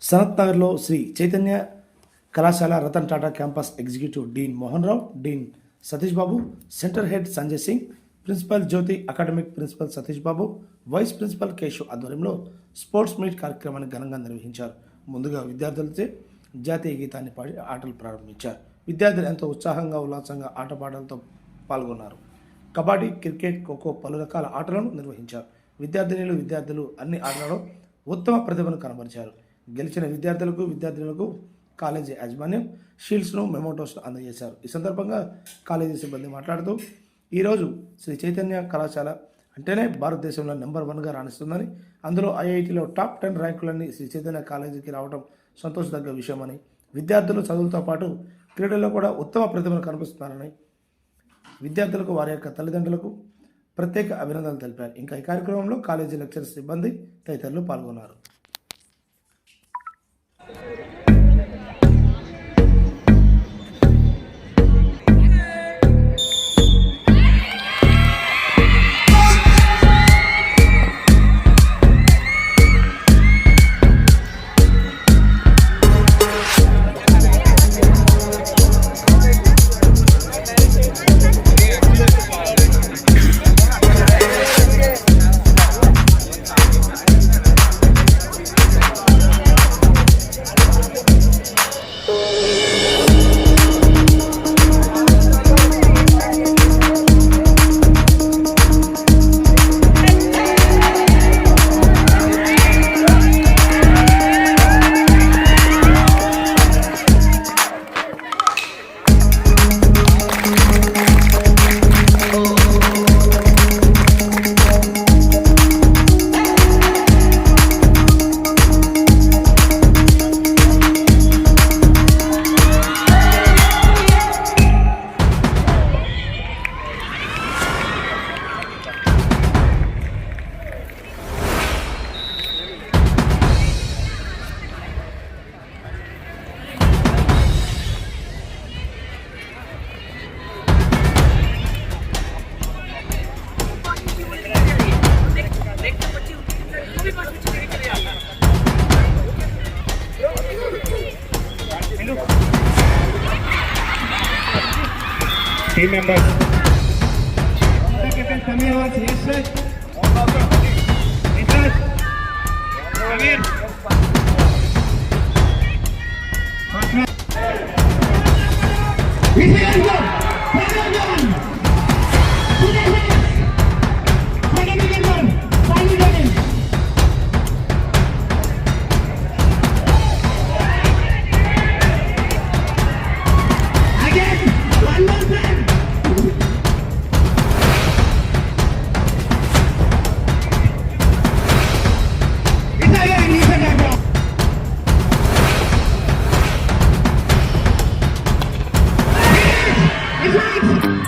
సనత్ నగర్లో శ్రీ చైతన్య కళాశాల Ratan Tata campus executive dean Mohan Rao, dean Satish Babu, centre head Sanjay Singh, principal Jyothi, academic principal Satish Babu, vice principal Keshav ఆధ్వర్యంలో sports meet కార్యక్రమాన్ని ఘనంగా నిర్వహించారు. ముందుగా విద్యార్థులచే జాతీయ గీతాన్ని పాడి ఆటలు ప్రారంభించారు. విద్యార్థులు ఎంతో ఉత్సాహంగా ఉల్లాసంగా ఆటపాటలతో పాల్గొన్నారు. కబడ్డీ, క్రికెట్, ఖోఖో పలు రకాల ఆటలను నిర్వహించారు. విద్యార్థులు అన్ని ఆటలలో ఉత్తమ ప్రతిభను కనబరిచారు. గెలిచిన విద్యార్థులకు కాలేజీ యాజమాన్యం షీల్డ్స్ను, మెమోటోస్ను అందజేశారు. ఈ సందర్భంగా కాలేజీ సిబ్బంది మాట్లాడుతూ, ఈరోజు శ్రీ చైతన్య కళాశాల అంటేనే భారతదేశంలో నెంబర్ 1గా రాణిస్తుందని, అందులో ఐఐటీలో టాప్ 10 ర్యాంకులన్నీ శ్రీ చైతన్య కాలేజీకి రావడం సంతోషదగ్గ విషయమని, విద్యార్థులు చదువులతో పాటు క్రీడల్లో కూడా ఉత్తమ ప్రతిభను కనిపిస్తున్నారని విద్యార్థులకు, వారి యొక్క తల్లిదండ్రులకు ప్రత్యేక అభినందనలు తెలిపారు. ఇంకా ఈ కార్యక్రమంలో కాలేజీ లెక్చరర్ సిబ్బంది తదితరులు పాల్గొన్నారు. Team members.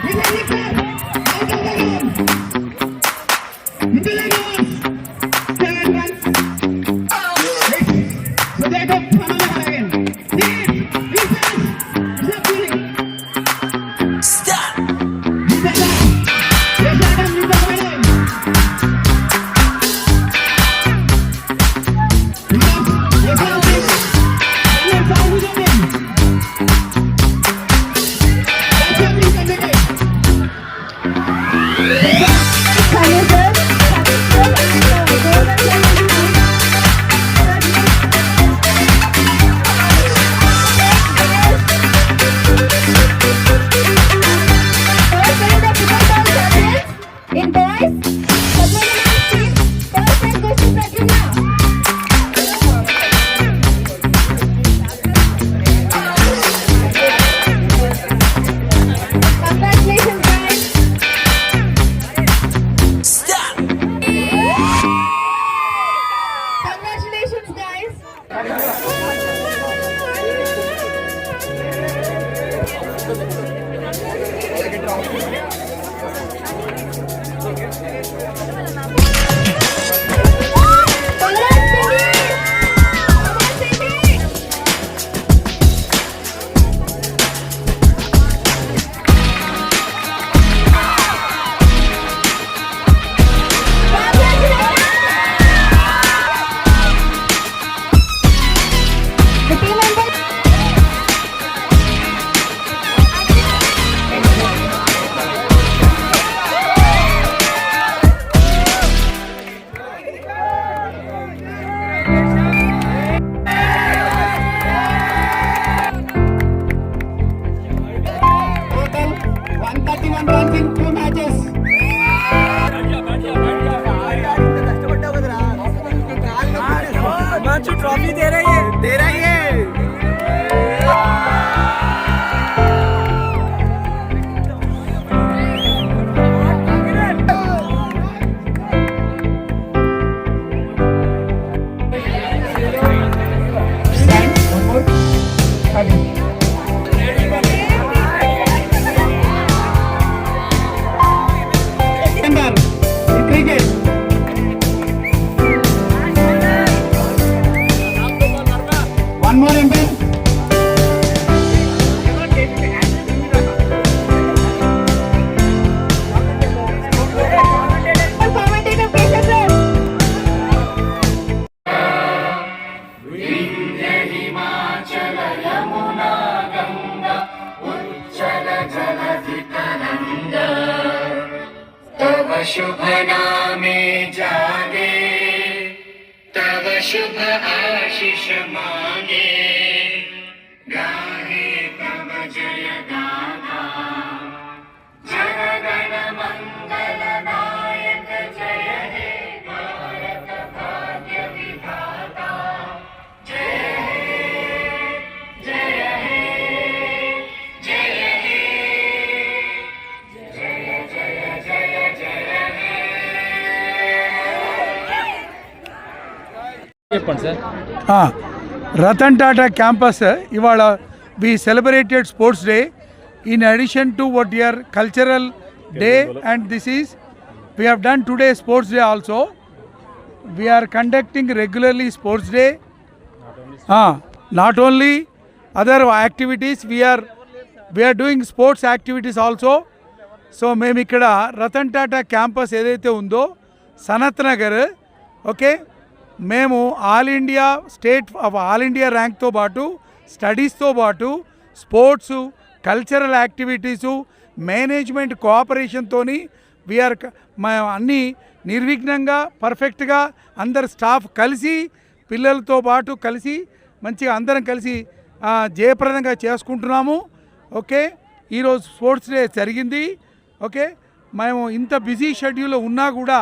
It's coaches. Trophy दे रही है One more ember. तव शुभ नामे जागे तव शुभ आशीष मांगे गाहे तव जय गाथा जय गण मंगल नायक जय हे भारत भाग्य विधाता जय हे जय हे जय हे जय जय जय जय हे రతన్ టాటా క్యాంపస్ ఇవాళ we celebrated sports day in addition to what your cultural day and this is we have done today sports day also we are conducting regularly sports day. Not only other activities, we are doing sports activities also. So మేము ఇక్కడ Ratan Tata campus ఏదైతే ఉందో Sanath Nagar, okay, మేము all India ర్యాంక్తో పాటు స్టడీస్తో పాటు sports, cultural activities, management కోఆపరేషన్తో మేము అన్నీ నిర్విఘ్నంగా పర్ఫెక్ట్గా అందరు స్టాఫ్ కలిసి పిల్లలతో పాటు కలిసి మంచిగా అందరం కలిసి జయప్రదంగా చేసుకుంటున్నాము. ఓకే, ఈరోజు స్పోర్ట్స్ డే జరిగింది. ఓకే, మేము ఇంత బిజీ షెడ్యూల్ ఉన్నా కూడా,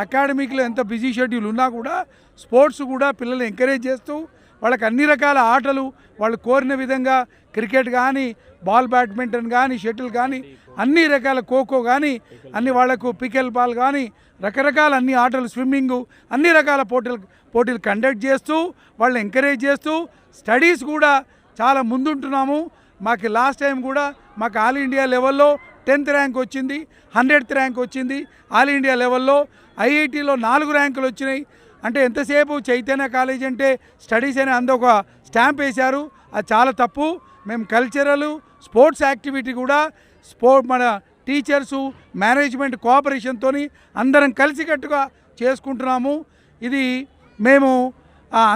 అకాడమిక్లో ఎంత బిజీ షెడ్యూల్ ఉన్నా కూడా స్పోర్ట్స్ కూడా పిల్లల్ని ఎంకరేజ్ చేస్తూ వాళ్ళకి అన్ని రకాల ఆటలు వాళ్ళు కోరిన విధంగా క్రికెట్ కానీ, బ్యాడ్మింటన్ కానీ, షటిల్ కానీ, అన్ని రకాల ఖోఖో కానీ, అన్ని వాళ్లకు పికెల్ బాల్ కానీ, రకరకాల అన్ని ఆటలు, స్విమ్మింగు, అన్ని రకాల పోటీలు కండక్ట్ చేస్తూ వాళ్ళని ఎంకరేజ్ చేస్తూ స్టడీస్ కూడా చాలా ముందుంటున్నాము. మాకు లాస్ట్ టైం కూడా మాకు ఆల్ ఇండియా లెవెల్లో 10th ర్యాంక్ వచ్చింది, 100th ర్యాంక్ వచ్చింది. ఆల్ ఇండియా లెవెల్లో ఐఐటీలో 4 ర్యాంకులు వచ్చినాయి. అంటే ఎంతసేపు చైతన్య కాలేజ్ అంటే స్టడీస్ అని ఒక స్టాంప్ వేశారు. అది చాలా తప్పు. మేము కల్చరల్ స్పోర్ట్స్ యాక్టివిటీ కూడా మన టీచర్సు, మేనేజ్మెంట్ కోఆపరేషన్తో అందరం కలిసికట్టుగా చేసుకుంటున్నాము. ఇది మేము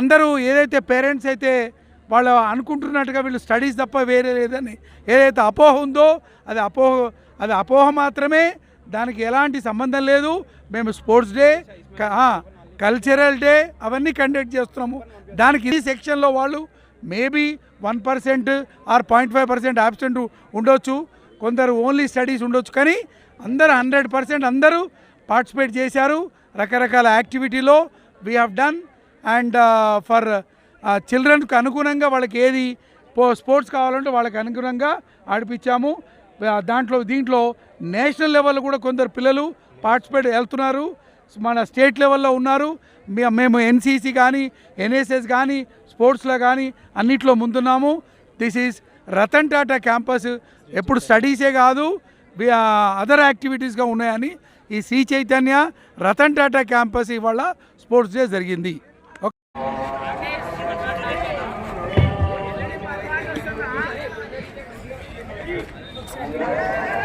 అందరూ ఏదైతే పేరెంట్స్ అయితే వాళ్ళు అనుకుంటున్నట్టుగా వీళ్ళు స్టడీస్ తప్ప వేరే లేదని ఏదైతే అపోహ ఉందో అది అపోహ మాత్రమే, దానికి ఎలాంటి సంబంధం లేదు. మేము స్పోర్ట్స్ డే, కల్చరల్ డే అవన్నీ కండక్ట్ చేస్తున్నాము. దానికి ఈ సెక్షన్లో వాళ్ళు మేబీ 1% ఆర్ 0.5% యాబ్సెంట్ ఉండొచ్చు, కొందరు ఓన్లీ స్టడీస్ ఉండొచ్చు, కానీ అందరూ 100% అందరూ పార్టిసిపేట్ చేశారు రకరకాల యాక్టివిటీలో. We have done and for చిల్డ్రన్కి అనుగుణంగా వాళ్ళకి ఏది స్పోర్ట్స్ కావాలంటే వాళ్ళకి అనుగుణంగా ఆడిపించాము. దీంట్లో నేషనల్ లెవెల్లో కూడా కొందరు పిల్లలు పార్టిసిపేట్ వెళ్తున్నారు, మన స్టేట్ లెవెల్లో ఉన్నారు. మేము ఎన్సీసీ కానీ, ఎన్ఎస్ఎస్ కానీ, స్పోర్ట్స్లో కానీ అన్నిట్లో ముందున్నాము. This is Ratan Tata campus. ఎప్పుడు స్టడీసే కాదు, అదర్ యాక్టివిటీస్గా ఉన్నాయని ఈ శ్రీ చైతన్య రతన్ టాటా క్యాంపస్ ఇవాళ స్పోర్ట్స్ డే జరిగింది. जय